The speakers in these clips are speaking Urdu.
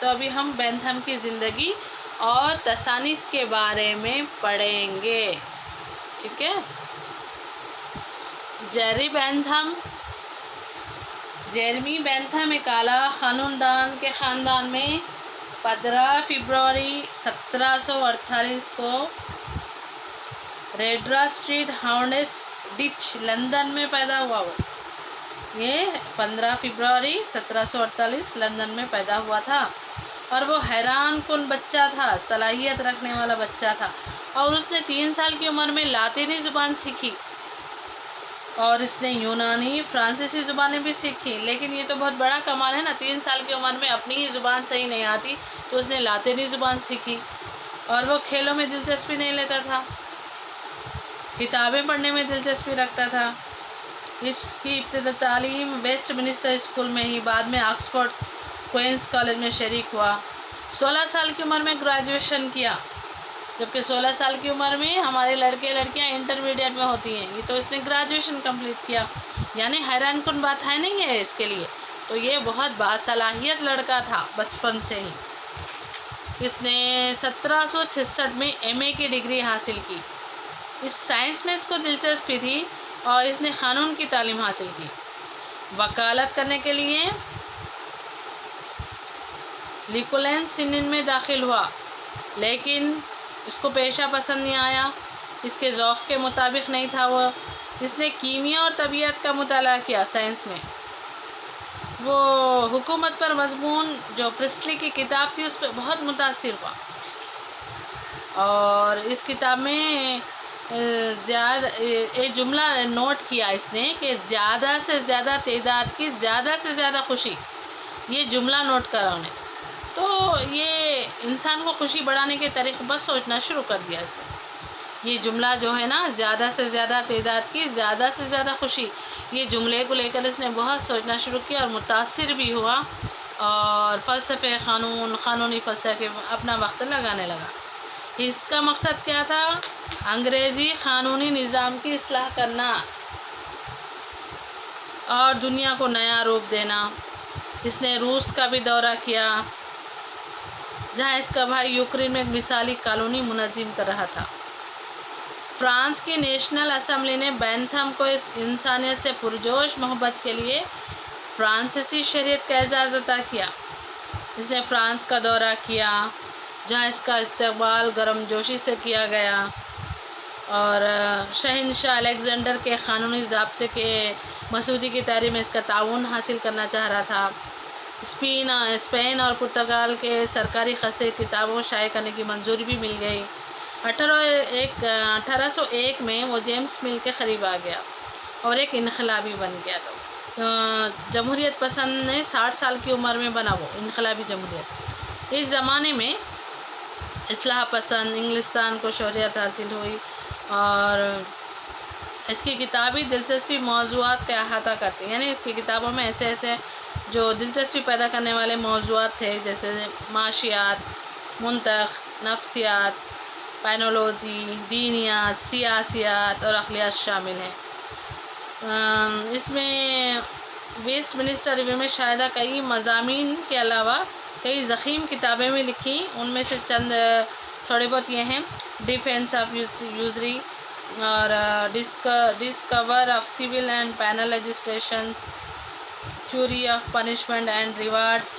تو ابھی ہم بینتھم کی زندگی اور تصانیف کے بارے میں پڑھیں گے، ٹھیک ہے۔ جیرمی بینتھم ایک اعلیٰ خاندان کے خاندان میں 15 فروری 1748 کو ریڈرا اسٹریٹ ہاؤنڈس ڈچ لندن میں پیدا ہوا۔ یہ 15 فروری 1748 لندن میں پیدا ہوا تھا، اور وہ حیران کن بچہ تھا، صلاحیت رکھنے والا بچہ تھا، اور اس نے 3 سال کی عمر میں لاطینی زبان سیکھی، اور اس نے یونانی فرانسیسی زبانیں بھی سیکھی۔ لیکن یہ تو بہت بڑا کمال ہے نا، 3 سال کی عمر میں اپنی ہی زبان صحیح نہیں آتی تو اس نے لاطینی زبان سیکھی۔ اور وہ کھیلوں میں دلچسپی نہیں لیتا تھا، کتابیں پڑھنے میں دلچسپی رکھتا تھا۔ اس کی ابتدائی تعلیم ویسٹ منسٹر اسکول میں ہی، بعد میں آکسفورڈ کوئنس کالج میں شریک ہوا۔ 16 سال کی عمر میں گریجویشن کیا، جبکہ 16 سال کی عمر میں ہمارے لڑکے لڑکیاں انٹرمیڈیٹ میں ہوتی ہیں، یہ تو اس نے گریجویشن کمپلیٹ کیا، یعنی حیران کن بات ہے نہیں ہے اس کے لیے، تو یہ بہت باصلاحیت لڑکا تھا بچپن سے ہی۔ اس نے 1766 میں ایم اے کی ڈگری حاصل کی۔ اس سائنس میں اس کو دلچسپی تھی، اور اس نے قانون کی تعلیم حاصل کی۔ وکالت کرنے کے لیے لیکولین سنن میں داخل ہوا، لیکن اس کو پیشہ پسند نہیں آیا، اس کے ذوق کے مطابق نہیں تھا وہ۔ اس نے کیمیا اور طبیعت کا مطالعہ کیا سائنس میں۔ وہ حکومت پر مضمون جو پرسٹلی کی کتاب تھی اس پہ بہت متاثر ہوا، اور اس کتاب میں ایک جملہ نوٹ کیا اس نے کہ زیادہ سے زیادہ تعداد کی زیادہ سے زیادہ خوشی، یہ جملہ نوٹ کرا انہیں۔ تو یہ انسان کو خوشی بڑھانے کے طریقے بس سوچنا شروع کر دیا اس نے۔ یہ جملہ جو ہے نا، زیادہ سے زیادہ تعداد کی زیادہ سے زیادہ خوشی، یہ جملے کو لے کر اس نے بہت سوچنا شروع کیا اور متاثر بھی ہوا، اور فلسفے قانونی فلسفے اپنا وقت لگانے لگا۔ اس کا مقصد کیا تھا؟ انگریزی قانونی نظام کی اصلاح کرنا اور دنیا کو نیا روپ دینا۔ اس نے روس کا بھی دورہ کیا، جہاں اس کا بھائی یوکرین میں ایک مثالی کالونی منظم کر رہا تھا۔ فرانس کی نیشنل اسمبلی نے بینتھم کو اس انسانیت سے پرجوش محبت کے لیے فرانسیسی شہریت کا اعزاز عطا کیا۔ اس نے فرانس کا دورہ کیا، جہاں اس کا استقبال گرم جوشی سے کیا گیا، اور شہنشاہ الیگزینڈر کے قانونی ضابطے کے مسودے کی تحریر میں اس کا تعاون حاصل کرنا چاہ رہا تھا۔ اسپین اور پرتگال کے سرکاری خزانے کتابوں شائع کرنے کی منظوری بھی مل گئی۔ 1801 میں وہ جیمس مل کے قریب آ گیا اور ایک انقلابی بن گیا۔ تو جمہوریت پسند نے 60 سال کی عمر میں بنا وہ انقلابی جمہوریت۔ اس زمانے میں اصلاح پسند انگلستان کو شہرت حاصل ہوئی، اور اس کی کتابی دلچسپی موضوعات کا احاطہ کرتی، یعنی اس کی کتابوں میں ایسے ایسے جو دلچسپی پیدا کرنے والے موضوعات تھے، جیسے معاشیات، منطق، نفسیات، پینولوجی، دینیات، سیاسیات اور اخلاقیات شامل ہیں۔ اس میں ویسٹ منسٹر ریویو میں شائدہ کئی مضامین کے علاوہ کئی ضخیم کتابیں بھی لکھی، ان میں سے چند تھوڑے بہت یہ ہیں: ڈیفینس آف یوزری اور discourse of civil and penal legislations, theory of punishment and rewards,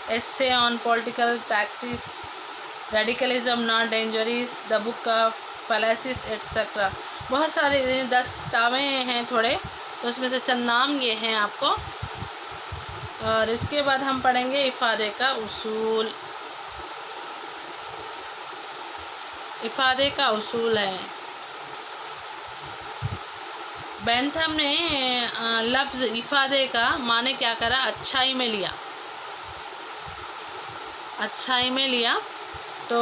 essay on political tactics, radicalism not dangerous, the book of fallacies etcetera. بہت سارے 10 کتابیں ہیں تھوڑے، تو اس میں سے چند نام یہ ہیں آپ کو۔ اور اس کے بعد ہم پڑھیں گے افادے کا اصول۔ افادے کا اصول ہے، بینتھم نے لفظ افادے کا معنی کیا کرا؟ اچھائی میں لیا، اچھائی میں لیا۔ تو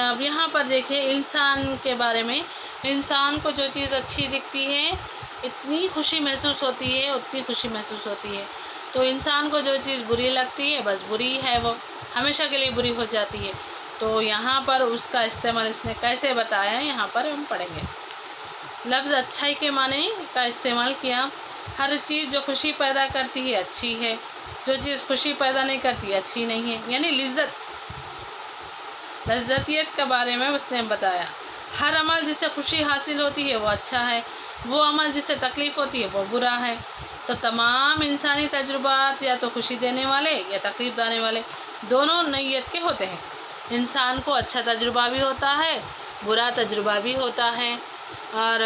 اب یہاں پر دیکھیں انسان کے بارے میں، انسان کو جو چیز اچھی دکھتی ہے اتنی خوشی محسوس ہوتی ہے، اتنی خوشی محسوس ہوتی ہے۔ تو انسان کو جو چیز بری لگتی ہے بس بری ہے، وہ ہمیشہ کے لیے بری ہو جاتی ہے۔ تو یہاں پر اس کا استعمال اس نے کیسے بتایا ہے، یہاں پر ہم پڑھیں گے۔ لفظ اچھائی کے معنی کا استعمال کیا، ہر چیز جو خوشی پیدا کرتی ہے اچھی ہے، جو چیز خوشی پیدا نہیں کرتی اچھی نہیں ہے. یعنی لذتیت کے بارے میں اس نے بتایا. ہر عمل جس سے خوشی حاصل ہوتی ہے وہ اچھا ہے، وہ عمل جس سے تکلیف ہوتی ہے وہ برا ہے. تو تمام انسانی تجربات یا تو خوشی دینے والے یا تکلیف دینے والے دونوں نوعیت کے ہوتے ہیں. انسان کو اچھا تجربہ بھی ہوتا ہے، برا تجربہ بھی ہوتا ہے، اور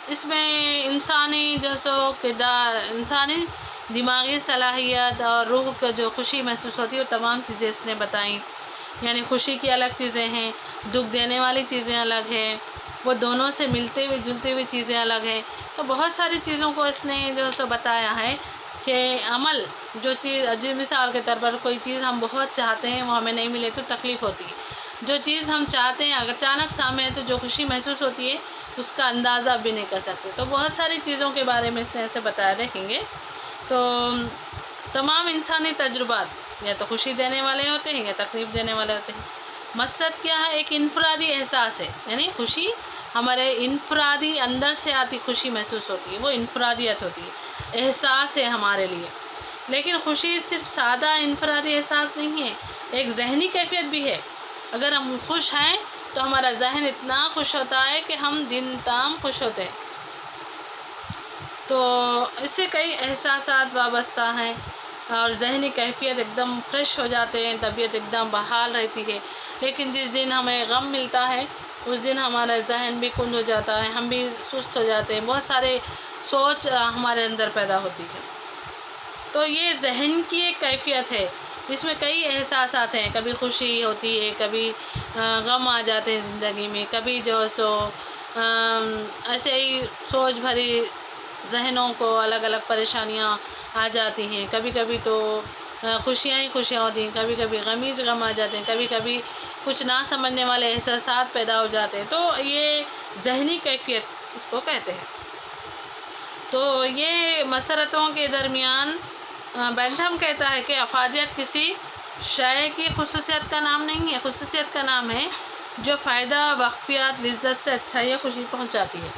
اس میں انسانی جو سو کردار، انسانی دماغی صلاحیت اور روح کو جو خوشی محسوس ہوتی ہے وہ تمام چیزیں اس نے بتائیں. یعنی خوشی کی الگ چیزیں ہیں، دکھ دینے والی چیزیں الگ ہیں، وہ دونوں سے ملتے ہوئے جلتے ہوئے چیزیں الگ ہیں. تو بہت ساری چیزوں کو اس نے جو سو بتایا ہے کہ عمل جو چیز، جو مثال کے طور پر کوئی چیز ہم بہت چاہتے ہیں وہ ہمیں نہیں ملے تو تکلیف ہوتی ہے. جو چیز ہم چاہتے ہیں اگر اچانک سامنے ہے تو جو خوشی محسوس ہوتی ہے اس کا اندازہ بھی نہیں کر سکتے. تو بہت ساری چیزوں کے بارے میں اس نے ایسے بتایا، دیکھیں گے. تو تمام انسانی تجربات یا تو خوشی دینے والے ہوتے ہیں یا تکلیف دینے والے ہوتے ہیں. مسرت کیا ہے؟ ایک انفرادی احساس ہے. یعنی خوشی ہمارے انفرادی اندر سے آتی خوشی محسوس ہوتی ہے، وہ انفرادیت ہوتی ہے، احساس ہے ہمارے لیے. لیکن خوشی صرف سادہ انفرادی احساس نہیں ہے، ایک ذہنی کیفیت بھی ہے. اگر ہم خوش ہیں تو ہمارا ذہن اتنا خوش ہوتا ہے کہ ہم دن تام خوش ہوتے ہیں. تو اس سے کئی احساسات وابستہ ہیں اور ذہنی کیفیت ایک دم فریش ہو جاتے ہیں، طبیعت ایک دم بحال رہتی ہے. لیکن جس دن ہمیں غم ملتا ہے اس دن ہمارا ذہن بھی کند ہو جاتا ہے، ہم بھی سست ہو جاتے ہیں، بہت سارے سوچ ہمارے اندر پیدا ہوتی ہے. تو یہ ذہن کی ایک کیفیت ہے، اس میں کئی احساسات ہیں. کبھی خوشی ہوتی ہے، کبھی غم آ جاتے ہیں زندگی میں، کبھی جو ہے سو ایسے ہی سوچ بھری ذہنوں کو الگ الگ پریشانیاں آ جاتی ہیں. کبھی کبھی تو خوشیاں ہی خوشیاں ہوتی ہیں، کبھی کبھی غمیز غم آ جاتے ہیں، کبھی کبھی کچھ نہ سمجھنے والے احساسات پیدا ہو جاتے ہیں. تو یہ ذہنی کیفیت اس کو کہتے ہیں. تو یہ مسرتوں کے درمیان بینتھم کہتا ہے کہ افادیت کسی شے کی خصوصیت کا نام نہیں ہے، خصوصیت کا نام ہے جو فائدہ، واقفیت، لذت سے اچھائی یا خوشی پہنچاتی ہے.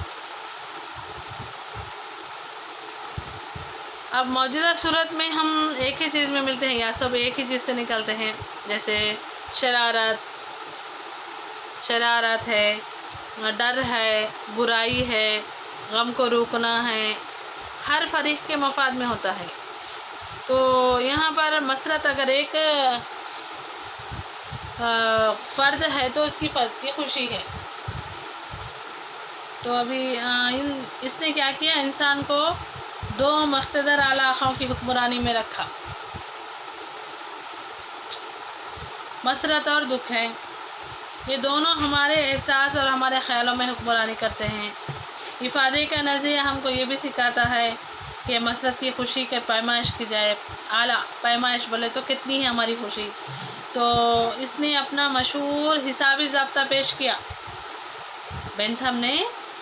اب موجودہ صورت میں ہم ایک ہی چیز میں ملتے ہیں یا سب ایک ہی چیز سے نکلتے ہیں. جیسے شرارت ہے، ڈر ہے، برائی ہے، غم کو روکنا ہے، ہر فریق کے مفاد میں ہوتا ہے. تو یہاں پر مسرت اگر ایک فرد ہے تو اس کی فرد کی خوشی ہے. تو ابھی اس نے کیا کیا؟ انسان کو دو مقتدر علاقوں کی حکمرانی میں رکھا. مسرت اور دکھ ہے، یہ دونوں ہمارے احساس اور ہمارے خیالوں میں حکمرانی کرتے ہیں. افادے کا نظریہ ہم کو یہ بھی سکھاتا ہے کہ مسرت کی خوشی کے پیمائش کی جائے. اعلیٰ پیمائش بولے تو کتنی ہے ہماری خوشی. تو اس نے اپنا مشہور حسابی ضابطہ پیش کیا. بینتھم نے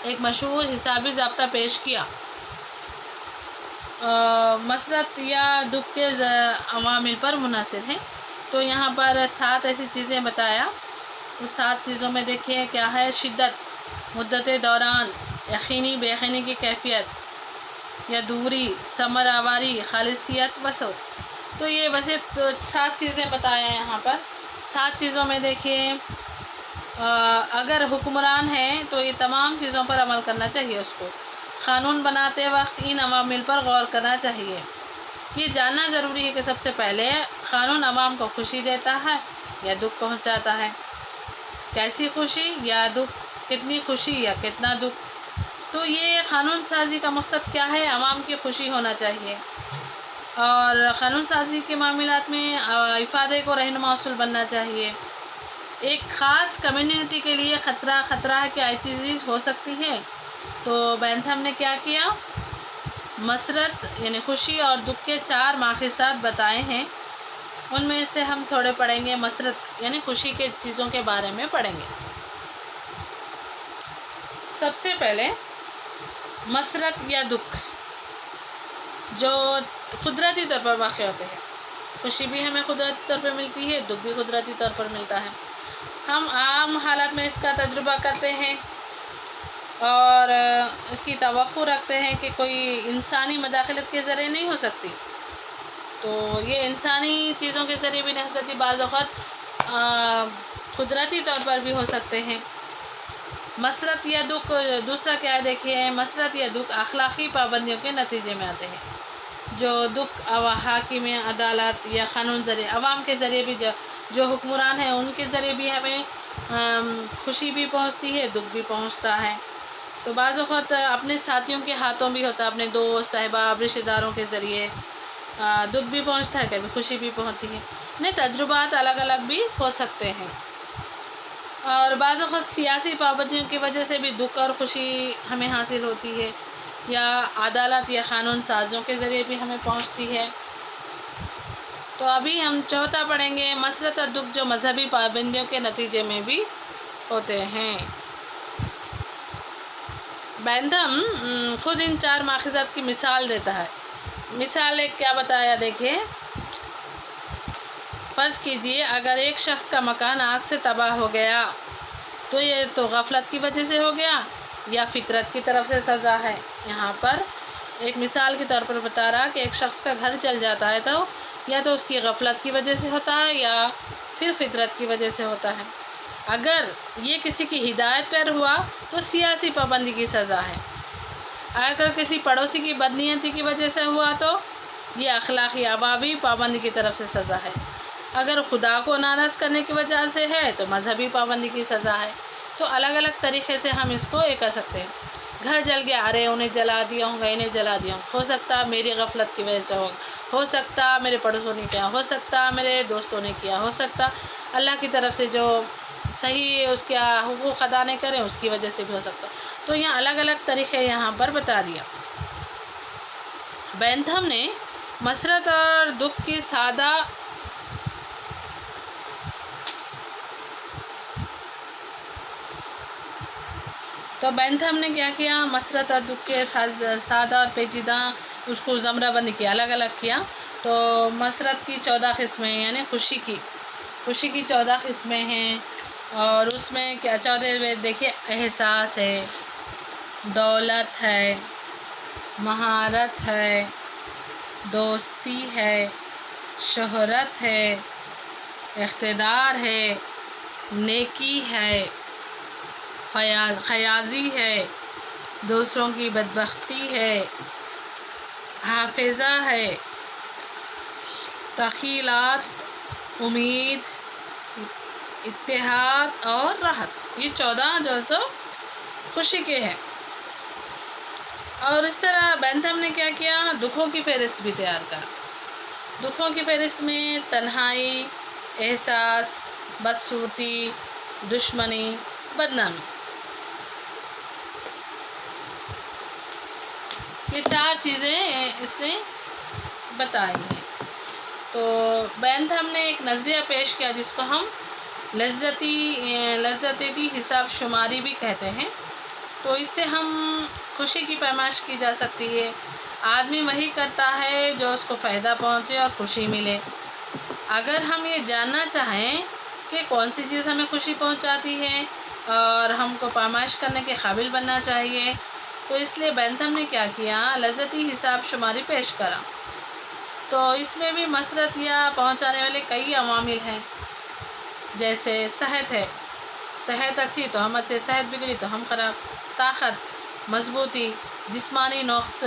ایک مشہور حسابی ضابطہ پیش کیا. مسرت یا دکھ کے عوامل پر منحصر ہے. تو یہاں پر 7 ایسی چیزیں بتایا. اس 7 چیزوں میں دیکھیے کیا ہے؟ شدت، مدت دوران، یقینی بے یقینی کی کیفیت یا دوری، ثمر آوری، خالصیت، وسعت. تو یہ وسعت 7 چیزیں بتایا ہیں یہاں پر. 7 چیزوں میں دیکھیے اگر حکمران ہے تو یہ تمام چیزوں پر عمل کرنا چاہیے. اس کو قانون بناتے وقت ان عوامل پر غور کرنا چاہیے. یہ جاننا ضروری ہے کہ سب سے پہلے قانون عوام کو خوشی دیتا ہے یا دکھ پہنچاتا ہے. کیسی خوشی یا دکھ، کتنی خوشی یا کتنا دکھ. تو یہ قانون سازی کا مقصد کیا ہے؟ عوام کی خوشی ہونا چاہیے. اور قانون سازی کے معاملات میں افادے کو رہنما اصول بننا چاہیے. ایک خاص کمیونٹی کے لیے خطرہ ہے کہ ایسی چیز ہو سکتی ہے. تو بینتھم نے کیا کیا؟ مسرت یعنی خوشی اور دکھ کے 4 ماخذات بتائے ہیں. ان میں سے ہم تھوڑے پڑھیں گے. مسرت یعنی خوشی کے چیزوں کے بارے میں پڑھیں گے. سب سے پہلے مسرت یا دکھ جو قدرتی طور پر واقع ہوتے ہیں. خوشی بھی ہمیں قدرتی طور پر ملتی ہے، دکھ بھی قدرتی طور پر ملتا ہے. ہم عام حالات میں اس کا تجربہ کرتے ہیں اور اس کی توقع رکھتے ہیں کہ کوئی انسانی مداخلت کے ذریعے نہیں ہو سکتی. تو یہ انسانی چیزوں کے ذریعے بھی نہیں ہو سکتی، بعض اوقات قدرتی طور پر بھی ہو سکتے ہیں۔ مسرت یا دکھ، دوسرا کیا ہے دیکھیے، مسرت یا دکھ اخلاقی پابندیوں کے نتیجے میں آتے ہیں۔ جو دکھ حاکم عدالت یا قانون ذریعے، عوام کے ذریعے بھی جو حکمران ہیں ان کے ذریعے بھی ہمیں خوشی بھی پہنچتی ہے، دکھ بھی پہنچتا ہے۔ تو بعض اوقات اپنے ساتھیوں کے ہاتھوں بھی ہوتا ہے، اپنے دوست احباب رشتہ داروں کے ذریعے دکھ بھی پہنچتا ہے، کبھی خوشی بھی پہنچتی ہے۔ نہیں، تجربات الگ الگ بھی ہو سکتے ہیں، اور بعض اوقات سیاسی پابندیوں کی وجہ سے بھی دکھ اور خوشی ہمیں حاصل ہوتی ہے، یا عدالت یا قانون سازوں کے ذریعے بھی ہمیں پہنچتی ہے۔ تو ابھی ہم چوتھا پڑھیں گے، مسرت اور دکھ جو مذہبی پابندیوں کے نتیجے میں بھی ہوتے ہیں۔ بینتھم خود ان 4 ماخذات کی مثال دیتا ہے۔ مثال ایک کیا بتایا دیکھیں، فرض کیجئے اگر ایک شخص کا مکان آگ سے تباہ ہو گیا تو یہ تو غفلت کی وجہ سے ہو گیا یا فطرت کی طرف سے سزا ہے۔ یہاں پر ایک مثال کے طور پر بتا رہا کہ ایک شخص کا گھر جل جاتا ہے تو یا تو اس کی غفلت کی وجہ سے ہوتا ہے یا پھر فطرت کی وجہ سے ہوتا ہے۔ اگر یہ کسی کی ہدایت پر ہوا تو سیاسی پابندی کی سزا ہے۔ اگر کسی پڑوسی کی بدنیتی کی وجہ سے ہوا تو یہ اخلاقی عوامی پابندی کی طرف سے سزا ہے۔ اگر خدا کو ناراض کرنے کی وجہ سے ہے تو مذہبی پابندی کی سزا ہے۔ تو الگ الگ طریقے سے ہم اس کو کر سکتے ہیں۔ گھر جل گیا، ارے انہیں جلا دیا ہوں گا، انہیں جلا دیا ہوں، ہو سکتا میری غفلت کی وجہ سے ہو سکتا میرے پڑوسوں نے کیا، ہو سکتا میرے دوستوں نے کیا، ہو سکتا اللہ کی طرف سے جو صحیح اس کے حقوق ادا نہیں کریں اس کی وجہ سے بھی ہو سکتا۔ تو یہاں الگ الگ طریقے یہاں پر بتا دیا۔ بینتھم نے مسرت اور دکھ کی سادہ تو بینتھم نے کیا کیا، مسرت اور دکھ کے سادہ اور پیچیدہ اس کو زمرہ بندی کیا، الگ الگ کیا۔ تو مسرت کی 14 قسمیں، یعنی خوشی کی 14 قسمیں ہیں، اور اس میں کیا 14 دیکھیے، احساس ہے، دولت ہے، مہارت ہے، دوستی ہے، شہرت ہے، اقتدار ہے، نیکی ہے، خیازی ہے، دوسروں کی بدبختی ہے، حافظہ ہے، تخیلات، امید، اتحاد اور راحت۔ یہ 14 جو سو خوشی کے ہیں۔ اور اس طرح بینتھم نے کیا کیا، دکھوں کی فہرست بھی تیار کرا۔ دکھوں کی فہرست میں تنہائی، احساس، بدصورتی، دشمنی، بدنامی، یہ 4 چیزیں اس نے بتائی ہیں۔ تو بینتھم نے ایک نظریہ پیش کیا جس کو ہم لذتی حساب شماری بھی کہتے ہیں۔ تو اس سے ہم خوشی کی پیمائش کی جا سکتی ہے۔ آدمی وہی کرتا ہے جو اس کو فائدہ پہنچے اور خوشی ملے۔ اگر ہم یہ جاننا چاہیں کہ کون سی چیز ہمیں خوشی پہنچاتی ہے اور ہم کو پیمائش کرنے کے قابل بننا چاہیے، تو اس لیے بینتھم نے کیا کیا، لذتی حساب شماری پیش کرا۔ تو اس میں بھی مسرت یا پہنچانے والے کئی عوامل ہیں، جیسے صحت ہے، صحت اچھی تو ہم اچھے، صحت بگڑی تو ہم خراب، طاقت، مضبوطی، جسمانی نقص،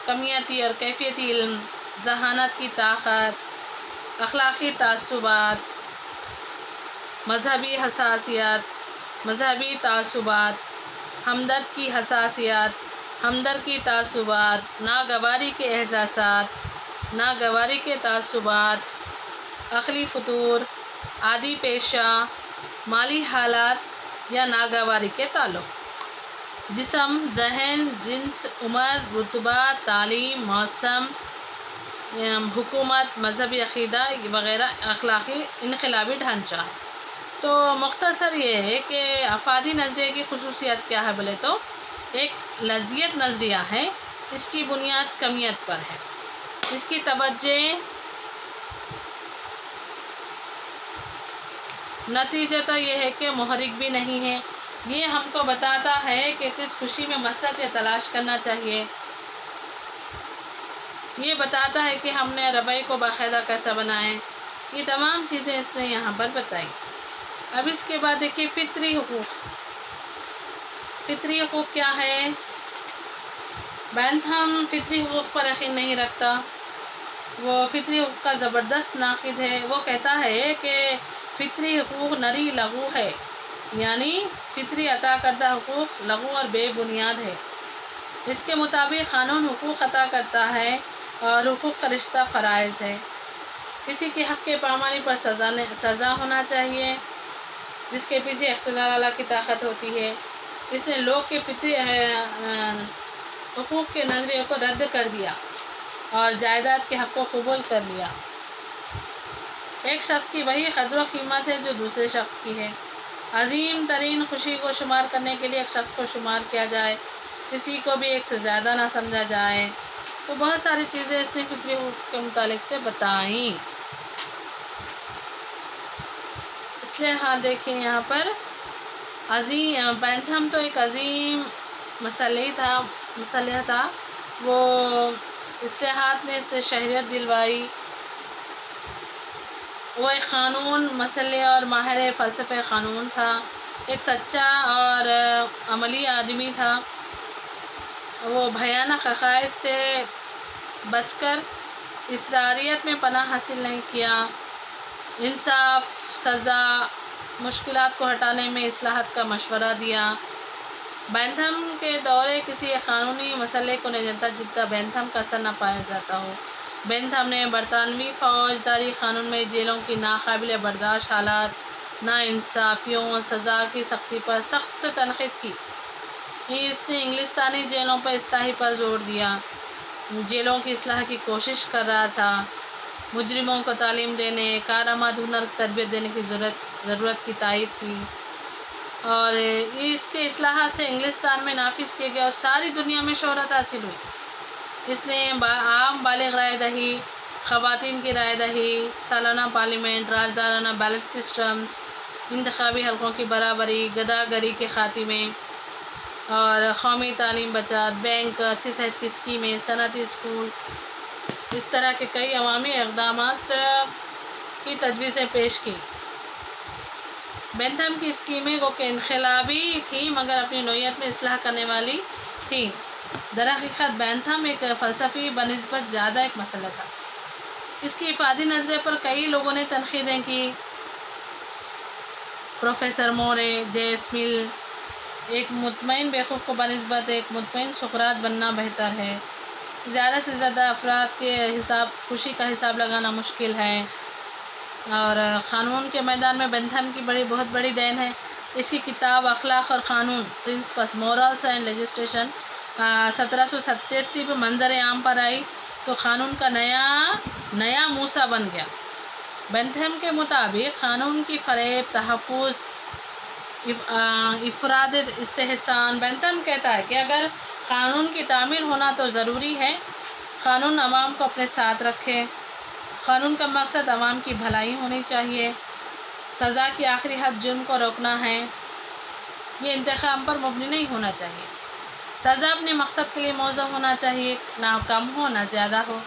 کمیتی اور کیفیتی علم، ذہانت کی طاقت، اخلاقی تعصبات، مذہبی حساسیت، مذہبی تعصبات، ہمدرد کی حساسیت، ہمدرد کی تعصبات، ناگواری کے احساسات، ناگواری کے تعصبات، عقلی فتور، عادی پیشہ، مالی حالات یا ناگواری کے تعلق، جسم، ذہن، جنس، عمر، رتبہ، تعلیم، موسم، حکومت، مذہبی عقیدہ وغیرہ، اخلاقی انقلابی ڈھانچہ۔ تو مختصر یہ ہے کہ افادی نظریے کی خصوصیت کیا ہے بولے تو ایک لذیذ نظریہ ہے، اس کی بنیاد کمیت پر ہے، اس کی توجہ نتیجتہ یہ ہے کہ محرک بھی نہیں ہے۔ یہ ہم کو بتاتا ہے کہ کس خوشی میں مسرت یا تلاش کرنا چاہیے۔ یہ بتاتا ہے کہ ہم نے ربع کو باقاعدہ کیسا بنائیں. یہ تمام چیزیں اس نے یہاں پر بتائی. اب اس کے بعد دیکھیے فطری حقوق. فطری حقوق کیا ہے؟ بینتھم فطری حقوق پر یقین نہیں رکھتا. وہ فطری حقوق کا زبردست ناقد ہے. وہ کہتا ہے کہ فطری حقوق نری لغو ہے، یعنی فطری عطا کردہ حقوق لغو اور بے بنیاد ہے. اس کے مطابق قانون حقوق عطا کرتا ہے اور حقوق کا رشتہ فرائض ہے. کسی کے حق کے پامانی پر سزا ہونا چاہیے جس کے پیچھے اقتدار اللہ کی طاقت ہوتی ہے. اس نے لوگ کے فطری حقوق کے نظریے کو رد کر دیا اور جائیداد کے حق کو قبول کر لیا. ایک شخص کی وہی قدر و قیمت ہے جو دوسرے شخص کی ہے. عظیم ترین خوشی کو شمار کرنے کے لیے ایک شخص کو شمار کیا جائے، کسی کو بھی ایک سے زیادہ نہ سمجھا جائے. تو بہت ساری چیزیں اس نے فطری حقوق کے متعلق سے بتائیں. اس لیے ہاں دیکھیں یہاں پر بینتھم تو ایک عظیم مسئلہ تھا. وہ اصلاحات نے اس سے شہریت دلوائی. وہ ایک قانون مسئلے اور ماہر فلسفہ قانون تھا. ایک سچا اور عملی آدمی تھا. وہ بھیانک عقائد سے بچ کر اسراریت میں پناہ حاصل نہیں کیا. انصاف، سزا، مشکلات کو ہٹانے میں اصلاحات کا مشورہ دیا. بینتھم کے دورے کسی قانونی مسئلے کو نہیں جانتا جتنا بینتھم کا اثر نہ پایا جاتا ہو. بینتھم نے برطانوی فوجداری قانون میں جیلوں کی ناقابل برداشت حالات، ناانصافیوں، سزا کی سختی پر سخت تنقید کی. اس نے انگلستانی جیلوں پر اصلاحی پر زور دیا. جیلوں کی اصلاح کی کوشش کر رہا تھا. مجرموں کو تعلیم دینے، کارآمد ہنر تربیت دینے کی ضرورت کی تائید کی. اور اس کے اصلاحات سے انگلستان میں نافذ کیے گئے اور ساری دنیا میں شہرت حاصل ہوئی. اس نے عام بالغ رائے دہی، خواتین کی رائے دہی، سالانہ پارلیمنٹ، رازدارانہ بیلٹ سسٹمز، انتخابی حلقوں کی برابری، گداگری کے خاتمے اور قومی تعلیم بچت، بینک، اچھی صحت کی اسکیمیں، صنعتی اسکول، اس طرح کے کئی عوامی اقدامات کی تجویزیں پیش کی. بینتھم کی اسکیمیں کو کہ انقلابی تھی مگر اپنی نوعیت میں اصلاح کرنے والی تھی. در حقیقت بینتھم ایک فلسفی بنسبت زیادہ ایک مسئلہ تھا. اس کی افادی نظریے پر کئی لوگوں نے تنقیدیں کی. پروفیسر مورے، جیس مل، ایک مطمئن بیوقوف کو بنسبت ایک مطمئن سقراط بننا بہتر ہے. زیادہ سے زیادہ افراد کے خوشی کا حساب لگانا مشکل ہے. اور قانون کے میدان میں بینتھم کی بہت بڑی دین ہے. اس کی کتاب اخلاق اور قانون، پرنسپلز، مورلز اینڈ لیجسلیشن 1787 میں منظر عام پر آئی تو قانون کا نیا موسیٰ بن گیا. بینتھم کے مطابق قانون کی فریب، تحفظ، افراد استحسان. بینتھم کہتا ہے کہ اگر قانون کی تعمیل ہونا تو ضروری ہے قانون عوام کو اپنے ساتھ رکھے. قانون کا مقصد عوام کی بھلائی ہونی چاہیے. سزا کی آخری حد جرم کو روکنا ہے. یہ انتقام پر مبنی نہیں ہونا چاہیے. سزا اپنے مقصد کے لیے موزوں ہونا چاہیے، نہ کم ہو نہ زیادہ ہو.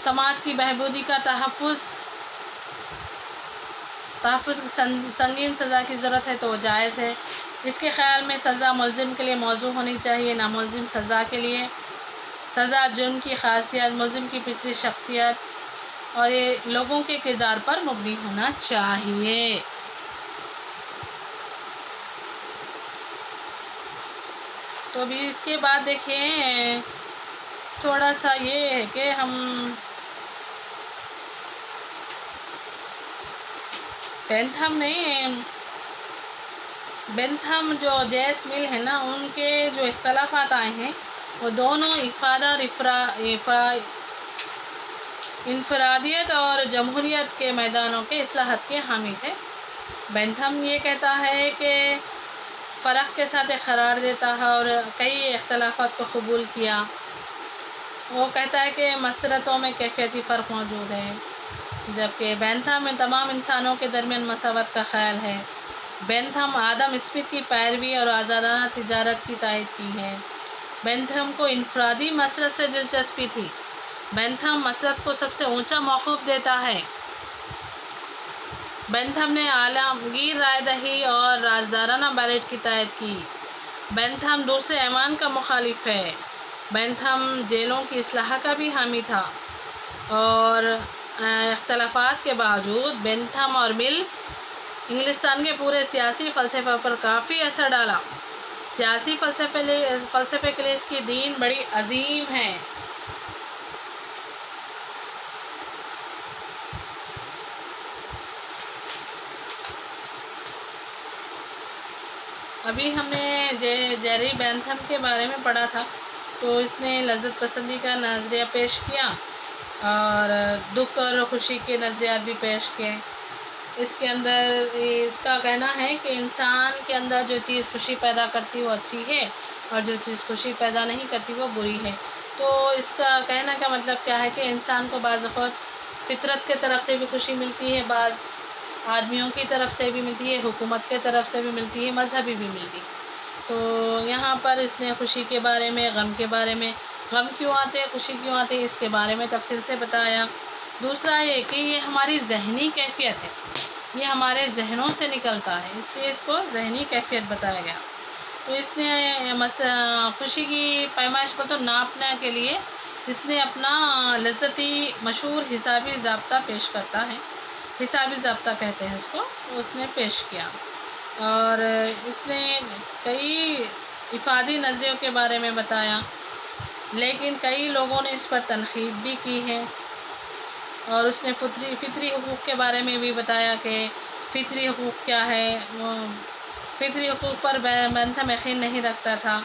سماج کی بہبودی کا تحفظ سنگین سزا کی ضرورت ہے تو وہ جائز ہے. اس کے خیال میں سزا ملزم کے لیے موزوں ہونی چاہیے، نہ ملزم سزا کے لیے. سزا جرم کی خاصیت، ملزم کی پچھلی شخصیت اور یہ لوگوں کے کردار پر مبنی ہونا چاہیے. تو بھی اس کے بعد دیکھیں تھوڑا سا یہ ہے کہ ہم بینتھم جو جیس مل ہے نا، ان کے جو اختلافات آئے ہیں وہ دونوں افادہ اور انفرادیت اور جمہوریت کے میدانوں کے اصلاحات کے حامی تھے. بینتھم یہ کہتا ہے کہ فرق کے ساتھ قرار دیتا ہے اور کئی اختلافات کو قبول کیا. وہ کہتا ہے کہ مسرتوں میں کیفیتی فرق موجود ہے، جبکہ بینتھم میں تمام انسانوں کے درمیان مساوات کا خیال ہے. بینتھم آدم اسمتھ کی پیروی اور آزادانہ تجارت کی تائید کی ہے. بینتھم کو انفرادی مسرت سے دلچسپی تھی بینتھم مسرت کو سب سے اونچا موقف دیتا ہے۔ بینتھم نے عالمگیر رائے دہی اور رازدارانہ بیلٹ کی تائید کی۔ بینتھم دوسرے ایوان کا مخالف ہے۔ بینتھم جیلوں کی اصلاح کا بھی حامی تھا، اور اختلافات کے باوجود بینتھم اور مل انگلستان کے پورے سیاسی فلسفے پر کافی اثر ڈالا۔ سیاسی فلسفے کے لیے اس کی دین بڑی عظیم ہے۔ ابھی ہم نے جیری بینتھم کے بارے میں پڑھا تھا، تو اس نے لذت پسندی کا نظریہ پیش کیا اور دکھ اور خوشی کے نظریات بھی پیش کیے۔ اس کے اندر اس کا کہنا ہے کہ انسان کے اندر جو چیز خوشی پیدا کرتی وہ اچھی ہے، اور جو چیز خوشی پیدا نہیں کرتی وہ بری ہے۔ تو اس کا کہنا کا مطلب کیا ہے کہ انسان کو بعض اوقات فطرت کے طرف سے بھی خوشی ملتی ہے، بعض آدمیوں کی طرف سے بھی ملتی ہے، حکومت کے طرف سے بھی ملتی ہے، مذہبی بھی ملتی ہے۔ تو یہاں پر اس نے خوشی کے بارے میں، غم کے بارے میں، غم کیوں آتے خوشی کیوں آتے اس کے بارے میں تفصیل سے بتایا۔ دوسرا یہ کہ یہ ہماری ذہنی کیفیت ہے، یہ ہمارے ذہنوں سے نکلتا ہے، اس لیے اس کو ذہنی کیفیت بتایا گیا۔ تو اس نے خوشی کی پیمائش کو تو ناپنے کے لیے اس نے اپنا لذتی مشہور حسابی ضابطہ پیش کرتا ہے، حسابی ضابطہ کہتے ہیں اس کو، اس نے پیش کیا۔ اور اس نے کئی افادی نظریوں کے بارے میں بتایا، لیکن کئی لوگوں نے اس پر تنقید بھی کی ہے۔ اور اس نے فطری حقوق کے بارے میں بھی بتایا کہ فطری حقوق کیا ہے۔ وہ فطری حقوق پر بینتھم یقین نہیں رکھتا تھا۔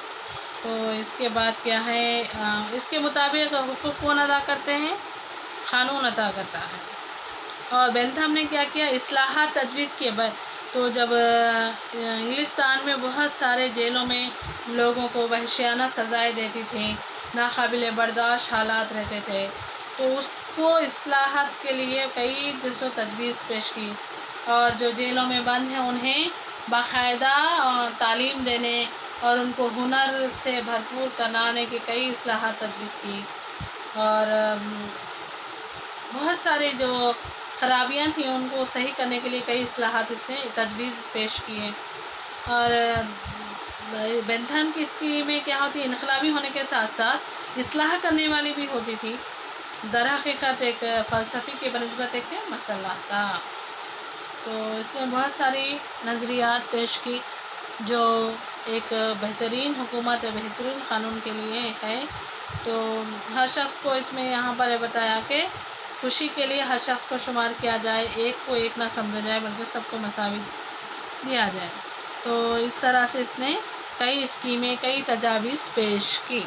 تو اس کے بعد کیا ہے، اس کے مطابق حقوق کون ادا کرتے ہیں؟ قانون ادا کرتا ہے۔ اور بینتھم نے کیا کیا، اصلاحات تجویز کیے۔ تو جب انگلستان میں بہت سارے جیلوں میں لوگوں کو وحشیانہ سزائیں دیتی تھیں، ناقابل برداشت حالات رہتے تھے، تو اس کو اصلاحات کے لیے کئی جس و تجویز پیش کی، اور جو جیلوں میں بند ہیں انہیں باقاعدہ تعلیم دینے اور ان کو ہنر سے بھرپور کرانے کی کئی اصلاحات تجویز کی۔ اور بہت سارے جو خرابیاں تھیں ان کو صحیح کرنے کے لیے کئی اصلاحات اس نے تجویز پیش کیے۔ اور بینتھم کی اسکیمیں کیا ہوتی، انقلابی ہونے کے ساتھ ساتھ اصلاح کرنے والی بھی ہوتی تھی۔ در حقیقت ایک فلسفی کے بنسبت ایک مسئلہ تھا۔ تو اس نے بہت ساری نظریات پیش کی جو ایک بہترین حکومت، بہترین قانون کے لیے ہے۔ تو ہر شخص کو اس میں یہاں پر بتایا کہ خوشی کے لیے ہر شخص کو شمار کیا جائے، ایک کو ایک نہ سمجھا جائے بلکہ سب کو مساوی دیا جائے۔ تو اس طرح سے اس نے کئی اسکیمیں، کئی تجاویز پیش کی۔